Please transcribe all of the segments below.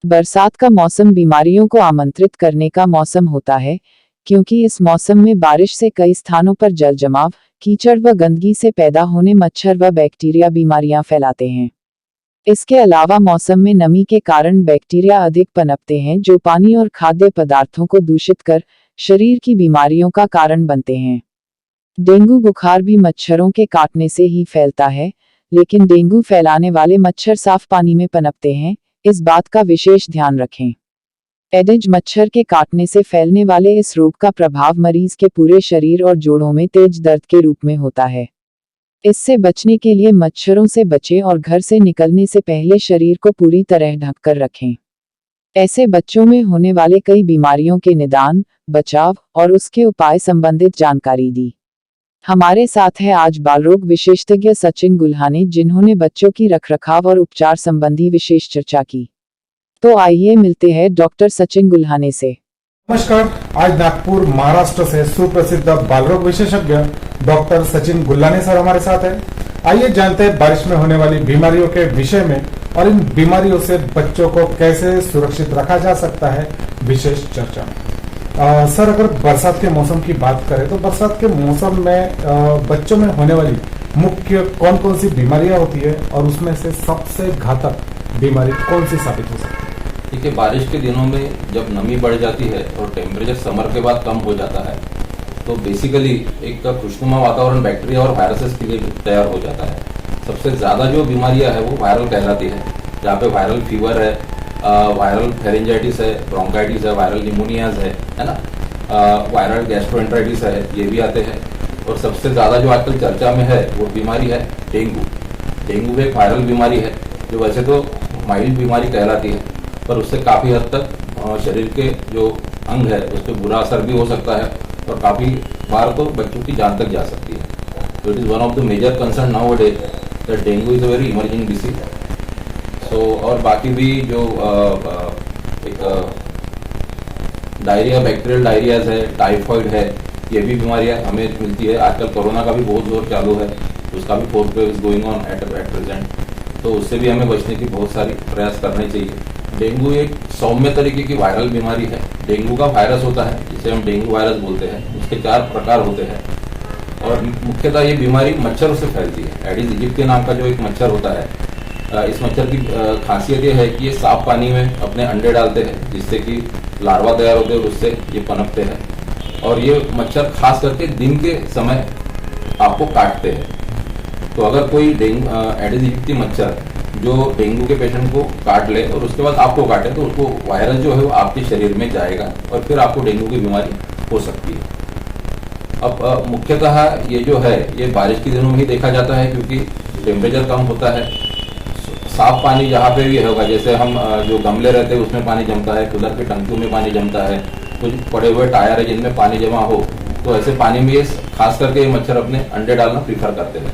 बरसात का मौसम बीमारियों को आमंत्रित करने का मौसम होता है, क्योंकि इस मौसम में बारिश से कई स्थानों पर जल जमाव, कीचड़ व गंदगी से पैदा होने मच्छर व बैक्टीरिया बीमारियां फैलाते हैं। इसके अलावा मौसम में नमी के कारण बैक्टीरिया अधिक पनपते हैं, जो पानी और खाद्य पदार्थों को दूषित कर शरीर की बीमारियों का कारण बनते हैं। डेंगू बुखार भी मच्छरों के काटने से ही फैलता है, लेकिन डेंगू फैलाने वाले मच्छर साफ पानी में पनपते हैं, इस बात का विशेष ध्यान रखें। एडिज मच्छर के काटने से फैलने वाले इस रोग का प्रभाव मरीज के पूरे शरीर और जोड़ों में तेज दर्द के रूप में होता है। इससे बचने के लिए मच्छरों से बचें और घर से निकलने से पहले शरीर को पूरी तरह ढककर रखें। ऐसे बच्चों में होने वाले कई बीमारियों के निदान, बचाव और उसके उपाय संबंधित जानकारी दी। हमारे साथ है आज बालरोग विशेषज्ञ सचिन गुल्हाने, जिन्होंने बच्चों की रखरखाव और उपचार संबंधी विशेष चर्चा की। तो आइए मिलते हैं डॉक्टर सचिन गुल्हाने से। नमस्कार, आज नागपुर महाराष्ट्र से सुप्रसिद्ध बालरोग विशेषज्ञ डॉक्टर सचिन गुल्हाने सर हमारे साथ हैं। आइए जानते हैं बारिश में होने वाली बीमारियों के विषय में और इन बीमारियों से बच्चों को कैसे सुरक्षित रखा जा सकता है, विशेष चर्चा। सर, अगर बरसात के मौसम की बात करें तो बरसात के मौसम में बच्चों में होने वाली मुख्य कौन कौन सी बीमारियां होती है और उसमें से सबसे घातक बीमारी कौन सी साबित हो सकती है? देखिए, बारिश के दिनों में जब नमी बढ़ जाती है और टेम्परेचर समर के बाद कम हो जाता है, तो बेसिकली एक खुशनुमा वातावरण बैक्टीरिया और वायरसेस के लिए तैयार हो जाता है। सबसे ज़्यादा जो बीमारियां है वो वायरल कहलाती है, जहाँ पे वायरल फीवर है, वायरल फेरेंजाइटिस है, ब्रोंकाइटिस है, वायरल निमोनियाज है ना, वायरल गैस्ट्रोएंटराइटिस है, ये भी आते हैं। और सबसे ज़्यादा जो आजकल चर्चा में है वो बीमारी है डेंगू। डेंगू एक वायरल बीमारी है जो वैसे तो माइल्ड बीमारी कहलाती है, पर उससे काफ़ी हद तक शरीर के जो अंग है उस पर बुरा असर भी हो सकता है और काफ़ी बार तो बच्चों की जान तक जा सकती है। तो it is one of the major concern now day that dengue is a very emerging disease. So और बाकी भी जो एक डायरिया, बैक्टीरियल डायरियाज है, टाइफॉइड है, ये भी बीमारियाँ हमें मिलती है। आजकल कोरोना का भी बहुत जोर चालू है, उसका भी fourth wave is going on at present, तो उससे भी हमें बचने की बहुत सारी प्रयास करने चाहिए। डेंगू एक सौम्य तरीके की वायरल बीमारी है। डेंगू का वायरस होता है जिसे हम डेंगू वायरस बोलते हैं, उसके 4 प्रकार होते हैं और मुख्यतः ये बीमारी मच्छरों से फैलती है। एडिस इजिप्टी नाम का जो एक मच्छर होता है, इस मच्छर की खासियत ये है कि ये साफ पानी में अपने अंडे डालते हैं, जिससे कि लार्वा तैयार होते हैं और उससे ये पनपते हैं। और ये मच्छर खास करके दिन के समय आपको काटते हैं। तो अगर कोई एडिस इजिप्टी मच्छर जो डेंगू के पेशेंट को काट ले और उसके बाद आपको काटे, तो उसको वायरस जो है वो आपके शरीर में जाएगा और फिर आपको डेंगू की बीमारी हो सकती है। अब मुख्यतः ये जो है ये बारिश के दिनों में ही देखा जाता है, क्योंकि टेम्परेचर कम होता है। साफ पानी जहाँ पे भी होगा, जैसे हम जो गमले रहते हैं उसमें पानी जमता है, कूलर की टंकियों में पानी जमता है, कुछ पड़े हुए टायर है जिनमें पानी जमा हो, तो ऐसे पानी में ये खास करके ये मच्छर अपने अंडे डालना प्रीफर करते हैं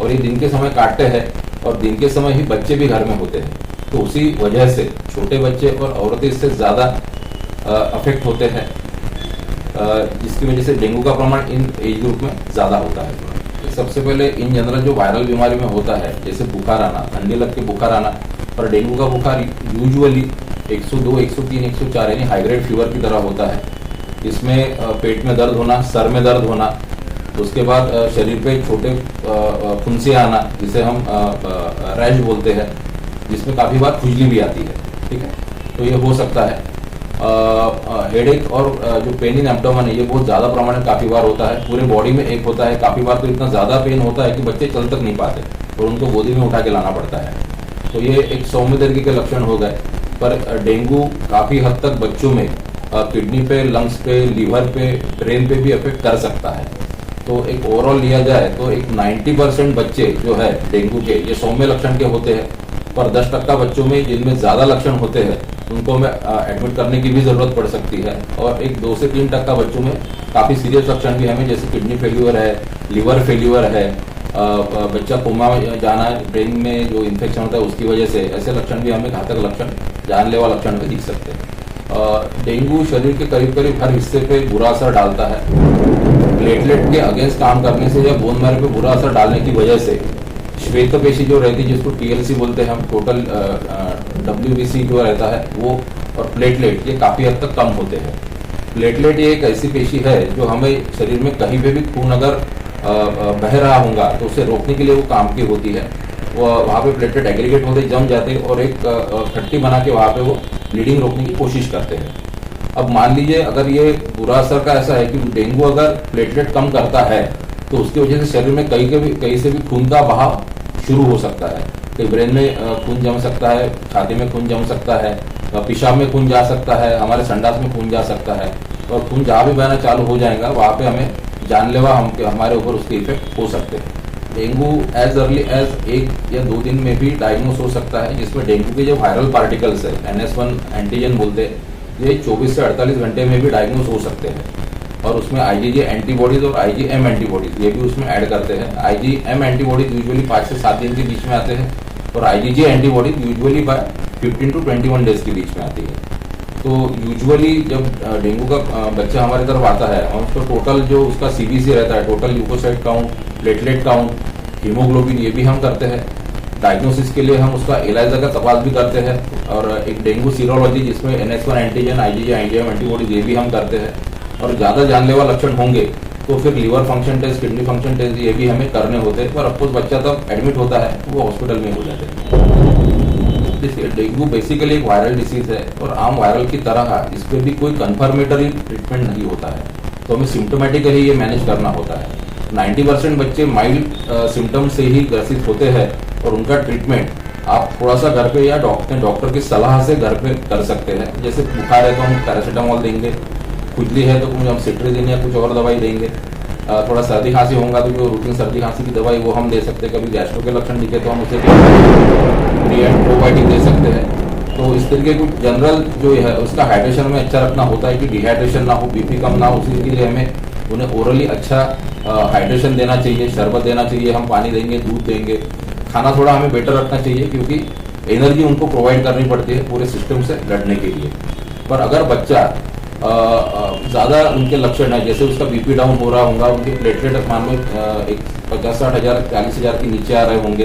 और ये दिन के समय काटते हैं और दिन के समय ही बच्चे भी घर में होते हैं। तो उसी वजह से छोटे बच्चे और औरतें इससे ज़्यादा अफेक्ट होते हैं, जिसकी वजह से डेंगू का प्रमाण इन एज ग्रुप में ज़्यादा होता है। सबसे पहले इन जनरल जो वायरल बीमारी में होता है, जैसे बुखार आना, ठंडी लग के बुखार आना, पर डेंगू का बुखार यूजुअली 102, 103, 104 यानी हाई ग्रेड फीवर की तरह होता है। इसमें पेट में दर्द होना, सर में दर्द होना, उसके बाद शरीर पे छोटे फुंसे आना, जिसे हम रैश बोलते हैं, जिसमें काफ़ी बार खुजली भी आती है। ठीक है, तो ये हो सकता है। हेडेक और जो पेन इन एब्डोमेन है ये बहुत ज़्यादा प्रमाण में काफ़ी बार होता है, पूरे बॉडी में एक होता है। काफ़ी बार तो इतना ज़्यादा पेन होता है कि बच्चे चल तक नहीं पाते और उनको गोदी में उठा के लाना पड़ता है। तो ये एक सौम्य तरीके के लक्षण हो गए। पर डेंगू काफ़ी हद तक बच्चों में किडनी पे, लंग्स पे, लीवर पे, ब्रेन पे भी अफेक्ट कर सकता है। तो एक ओवरऑल लिया जाए तो एक 90% बच्चे जो है डेंगू के ये सौम्य लक्षण के होते हैं, पर 10% बच्चों में जिनमें ज़्यादा लक्षण होते हैं उनको हमें एडमिट करने की भी ज़रूरत पड़ सकती है। और एक 2 से 3% बच्चों में काफ़ी सीरियस लक्षण भी हमें, जैसे किडनी फेल्यूर है, लिवर फेल्यूर है, बच्चा कोमा में जाना, ब्रेन में जो इन्फेक्शन होता है उसकी वजह से, ऐसे लक्षण भी हमें घातक लक्षण, जानलेवा लक्षण में दिख सकते हैं। डेंगू शरीर के करीब करीब हर हिस्से पे बुरा असर डालता है। प्लेटलेट के अगेंस्ट काम करने से या बोन मैरो पे बुरा असर डालने की वजह से श्वेत पेशी जो रहती है जिसको TLC बोलते हैं हम, टोटल WBC जो रहता है वो, और प्लेटलेट, ये काफ़ी हद तक कम होते हैं। प्लेटलेट ये एक ऐसी पेशी है जो हमें शरीर में कहीं पे भी खून अगर बह रहा होगा तो उसे रोकने के लिए वो काम की होती है। वो वहाँ पे प्लेटलेट एग्रीगेट होते, जम जाते और एक खट्टी बना के वहाँ पे वो ब्लीडिंग रोकने की कोशिश करते हैं। अब मान लीजिए अगर ये बुरा असर का ऐसा है कि डेंगू अगर प्लेटलेट कम करता है तो उसकी वजह से शरीर में कहीं से भी खून का बहाव शुरू हो सकता है। कहीं ब्रेन में खून जम सकता है, छाती में खून जम सकता है, पेशाब में खून जा सकता है, हमारे संडास में खून जा सकता है, और खून जहाँ भी बहना चालू हो जाएगा वहाँ पे हमें जानलेवा हमारे ऊपर उसके इफेक्ट हो सकते हैं। डेंगू एज अर्ली एज 1 या 2 दिन में भी डायग्नोस हो सकता है, जिसमें डेंगू के जो वायरल पार्टिकल्स है NS1 एंटीजन बोलते हैं, ये 24 से 48 घंटे में भी डायग्नोस हो सकते हैं। और उसमें IgG एंटीबॉडीज और IgM एंटीबॉडीज ये भी उसमें ऐड करते हैं। IgM एंटीबॉडीज यूजुअली 5 से 7 दिन के बीच में आते हैं और IgG antibodies usually 15 to 21 days के बीच में आती है। तो यूजुअली जब डेंगू का बच्चा हमारी तरफ आता है और उसको टोटल जो उसका CBC रहता है, total leucocyte count, platelet count, haemoglobin, ये भी हम करते हैं। डायग्नोसिस के लिए हम उसका एलाइजा का तपास भी करते हैं, और एक डेंगू सीरोलॉजी जिसमें NS1 antigen, IgG IgM antibodies ये भी हम करते हैं। और ज़्यादा जानलेवा लक्षण होंगे तो फिर liver function test, kidney function test ये भी हमें करने होते हैं। पर अफकोर्स बच्चा तब एडमिट होता है तो वो हॉस्पिटल में हो जाते हैं। डेंगू बेसिकली एक वायरल डिसीज है और आम वायरल की तरह इस पर भी कोई कन्फर्मेटरी ट्रीटमेंट नहीं होता है, तो हमें सिम्टोमेटिकली ये मैनेज करना होता है। 90% बच्चे माइल्ड सिम्टम से ही ग्रसित होते हैं और उनका ट्रीटमेंट आप थोड़ा सा घर पे या डॉक्टर की सलाह से घर पे कर सकते हैं। जैसे बुखार है तो हम पैरासीटामोल देंगे, खुजली है तो कुछ हम सिट्रिजिन या कुछ और दवाई देंगे, थोड़ा सर्दी खांसी होगा तो जो रूटीन सर्दी खांसी की दवाई वो हम दे सकते हैं। कभी गैस्ट्रो के लक्षण दिखे तो हम उसे प्रोबायोटिक दे सकते हैं। तो इस तरीके कुछ जनरल जो है उसका हाइड्रेशन में अच्छा रखना होता है कि डिहाइड्रेशन ना हो, BP कम ना हो, उसी के लिए हमें उन्हें ओरली अच्छा हाइड्रेशन देना चाहिए, शरबत देना चाहिए, हम पानी देंगे, दूध देंगे। खाना थोड़ा हमें बेटर रखना चाहिए क्योंकि एनर्जी उनको प्रोवाइड करनी पड़ती है पूरे सिस्टम से लड़ने के लिए। पर अगर बच्चा ज़्यादा उनके लक्षण है, जैसे उसका BP डाउन हो रहा होगा, उनके प्लेटलेट मान लो 50-60 हज़ार 40 हज़ार के नीचे आ रहे होंगे,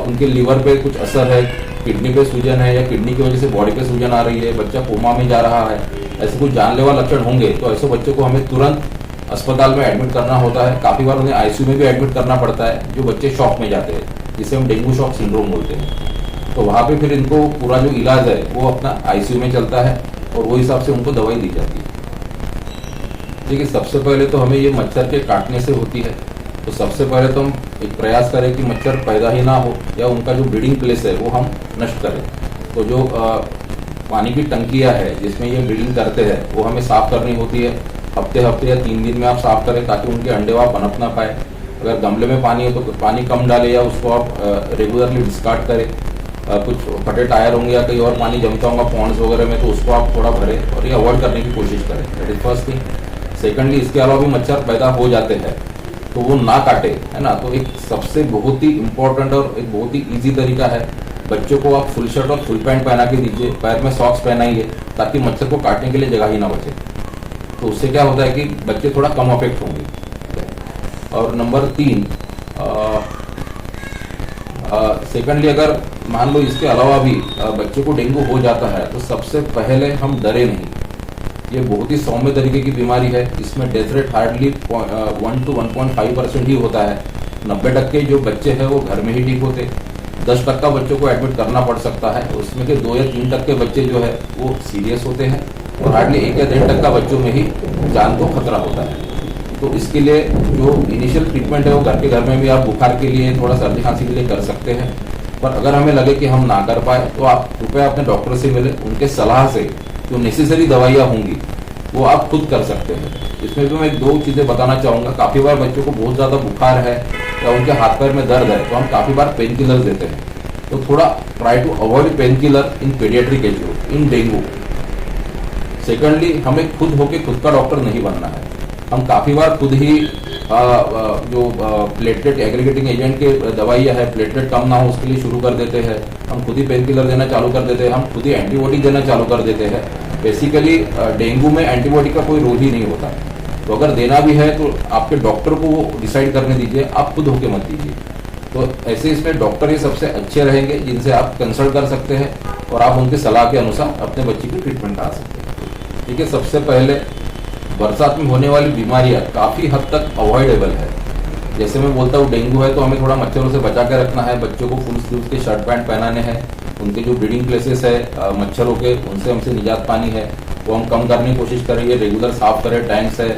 उनके लीवर पे कुछ असर है, किडनी पे सूजन है या किडनी की वजह से बॉडी पे सूजन आ रही है, बच्चा कोमा में जा रहा है, ऐसे कुछ जानलेवा लक्षण होंगे तो ऐसे बच्चों को हमें तुरंत अस्पताल में एडमिट करना होता है। काफ़ी बार उन्हें ICU में भी एडमिट करना पड़ता है, जो बच्चे शॉक में जाते हैं, जिसे हम डेंगू शॉक सिंड्रोम बोलते हैं। तो वहाँ पे फिर इनको पूरा जो इलाज है वो अपना ICU में चलता है और वो हिसाब से उनको दवाई दी जाती है। देखिए, सबसे पहले तो हमें ये मच्छर के काटने से होती है, तो सबसे पहले तो हम एक प्रयास करें कि मच्छर पैदा ही ना हो या उनका जो ब्रीडिंग प्लेस है वो हम नष्ट करें। तो जो पानी की टंकियाँ है जिसमें ये ब्रीडिंग करते हैं वो हमें साफ़ करनी होती है। हफ्ते या 3 दिन में आप साफ़ करें ताकि उनके अंडे वहाँ पनप ना पाए। अगर गमले में पानी है तो पानी कम डालें या उसको आप रेगुलरली डिस्कार्ड करें। कुछ फटे टायर होंगे या कहीं और पानी जमता होगा पॉन्ड्स वगैरह में तो उसको आप थोड़ा भरें और ये अवॉइड करने की कोशिश करें। That is first thing. Secondly, इसके अलावा भी मच्छर पैदा हो जाते हैं तो वो ना काटे, है ना। तो एक सबसे बहुत ही इम्पोर्टेंट और एक बहुत ही ईजी तरीका है, बच्चों को आप फुल शर्ट और फुल पैंट पहना के दीजिए, पैर में सॉक्स पहनाइए ताकि मच्छर को काटने के लिए जगह ही ना बचे। तो उससे क्या होता है कि बच्चे थोड़ा कम अफेक्ट होंगे। और नंबर 3, सेकेंडली, अगर मान लो इसके अलावा भी बच्चे को डेंगू हो जाता है तो सबसे पहले हम डरे नहीं। ये बहुत ही सौम्य तरीके की बीमारी है, इसमें डेथ रेट हार्डली 1 to 1.5% ही होता है। 90% जो बच्चे हैं वो घर में ही ठीक होते, 10% बच्चों को एडमिट करना पड़ सकता है। उसमें के 2 या 3% बच्चे जो है वो सीरियस होते हैं और हार्डली 1 या 1.5% बच्चों में ही जान को खतरा होता है। तो इसके लिए जो इनिशियल ट्रीटमेंट है वो घर में भी आप बुखार के लिए, थोड़ा सर्दी खांसी के लिए कर सकते हैं। पर अगर हमें लगे कि हम ना कर पाए तो आप कृपया अपने डॉक्टर से मिले, उनके सलाह से जो नेसेसरी दवाइयाँ होंगी वो आप खुद कर सकते हैं। इसमें भी मैं 2 चीज़ें बताना चाहूँगा। काफ़ी बार बच्चों को बहुत ज़्यादा बुखार है या उनके हाथ पैर में दर्द है तो हम काफ़ी बार पेन किलर देते हैं। तो थोड़ा try to avoid painkiller in paediatric age group in dengue. Secondly, हमें खुद होके खुद का डॉक्टर नहीं बनना है। हम काफ़ी बार खुद ही जो प्लेटलेट एग्रीगेटिंग एजेंट के दवाइयाँ है, प्लेटलेट कम ना हो उसके लिए शुरू कर देते हैं, हम खुद ही पेन किलर देना चालू कर देते हैं, हम खुद ही एंटीबायोटिक देना चालू कर देते हैं। बेसिकली डेंगू में एंटीबायोटिक का कोई रोल ही नहीं होता। तो अगर देना भी है तो आपके डॉक्टर को वो डिसाइड करने दीजिए, आप खुद होके मत दीजिए। तो ऐसे इसमें डॉक्टर ही सबसे अच्छे रहेंगे जिनसे आप कंसल्ट कर सकते हैं और आप उनकी सलाह के अनुसार अपने बच्चे की ट्रीटमेंट करा सकते हैं। ठीक है, सबसे पहले बरसात में होने वाली बीमारियां काफ़ी हद तक अवॉइडेबल है। जैसे मैं बोलता हूँ डेंगू है तो हमें थोड़ा मच्छरों से बचा के रखना है, बच्चों को फुल स्लीव्स के शर्ट पैंट पहनाने हैं, उनके जो ब्रीडिंग प्लेसेस है मच्छरों के उनसे हमसे निजात पानी है वो हम कम करने की कोशिश करेंगे, रेगुलर साफ करें, टैंक्स है,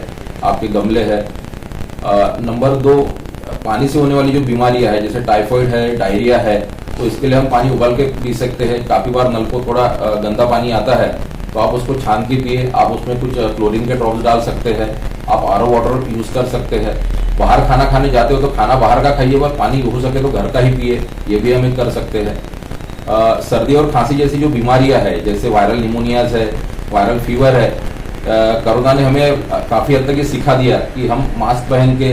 आपके गमले है। नंबर 2, पानी से होने वाली जो बीमारियां है जैसे टाइफाइड है, डायरिया है, तो इसके लिए हम पानी उबाल के पी सकते हैं। काफ़ी बार नल को थोड़ा गंदा पानी आता है तो आप उसको छान के पिए, आप उसमें कुछ क्लोरीन के ड्रॉप्स डाल सकते हैं, आप RO वाटर यूज़ कर सकते हैं। बाहर खाना खाने जाते हो तो खाना बाहर का खाइए, पर पानी हो सके तो घर का ही पिए, ये भी हम कर सकते हैं। सर्दी और खांसी जैसी जो बीमारियां है जैसे वायरल निमोनियाज है, वायरल फीवर है, कोरोना ने हमें काफ़ी हद तक ये सिखा दिया कि हम मास्क पहन के,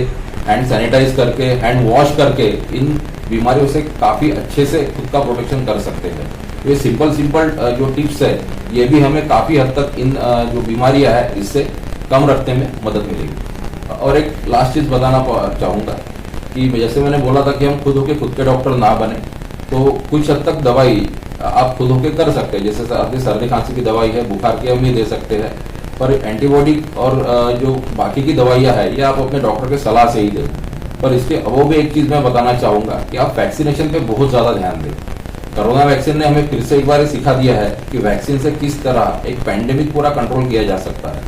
हैंड सैनिटाइज करके, हैंड वॉश करके इन बीमारियों से काफ़ी अच्छे से खुद का प्रोटेक्शन कर सकते हैं। ये सिंपल जो टिप्स है ये भी हमें काफ़ी हद तक इन जो बीमारियां है इससे कम रखने में मदद मिलेगी। और एक लास्ट चीज़ बताना चाहूँगा कि जैसे मैंने बोला था कि हम खुद होके खुद के डॉक्टर ना बने, तो कुछ हद तक दवाई आप खुद होके कर सकते हैं। जैसे आपकी सर्दी खांसी की दवाई है, बुखार की हम ही दे सकते हैं, पर एंटीबॉडी और जो बाकी की दवाइयाँ है ये आप अपने डॉक्टर के सलाह से ही दें। पर इसके वो भी एक चीज़ मैं बताना चाहूँगा कि आप वैक्सीनेशन पे बहुत ज़्यादा ध्यान दें। कोरोना वैक्सीन ने हमें फिर से एक बार सिखा दिया है कि वैक्सीन से किस तरह एक पैंडेमिक पूरा कंट्रोल किया जा सकता है।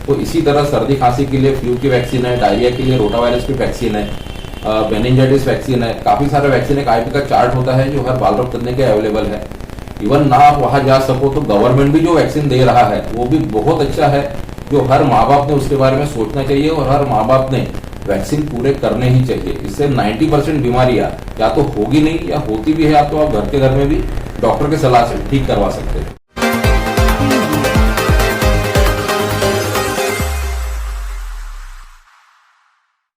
तो इसी तरह सर्दी खांसी के लिए फ्लू की वैक्सीन है, डायरिया के लिए रोटावायरस की वैक्सीन है, मेनिंजाइटिस वैक्सीन है, काफ़ी सारे वैक्सीन एक IP का चार्ट होता है जो हर बाल रोग तज्ञ के अवेलेबल है। इवन ना आप वहाँ जा सको तो गवर्नमेंट भी जो वैक्सीन दे रहा है वो भी बहुत अच्छा है, जो हर माँ बाप ने उसके बारे में सोचना चाहिए और हर माँ बाप ने वैक्सीन पूरे करने ही चाहिए। इससे 90% बीमारियां या तो होगी नहीं या होती भी है, या तो आप घर में भी डॉक्टर के सलाह से ठीक करवा सकते हैं।